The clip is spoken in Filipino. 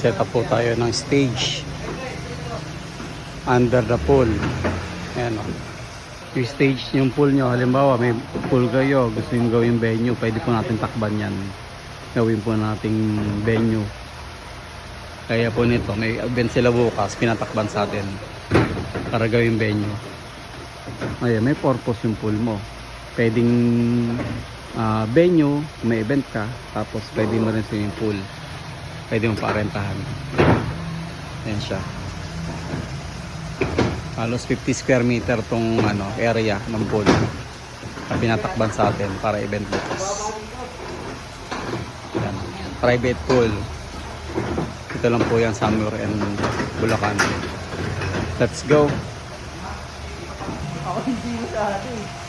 Mag-set up po tayo ng stage under the pool. Ayan o. Yung stage yung pool nyo, halimbawa may pool kayo, gusto nyo gawing venue, pwede po natin takban yan. Gawin po nating venue. Kaya po nito, may event sila bukas, pinatakban sa atin para gawing venue. Ayan, may purpose yung pool mo. Pwedeng venue, may event ka, tapos pwede mo rin swimming pool. Pwede mo parentahan. Ayan siya. Halos 50 square meter tong area ng pool na pinatakban sa atin para event bukas. Ayan. Private pool. Ito lang po yan, Samur and Bulacan. Let's go. Ako hindi mo sa atin.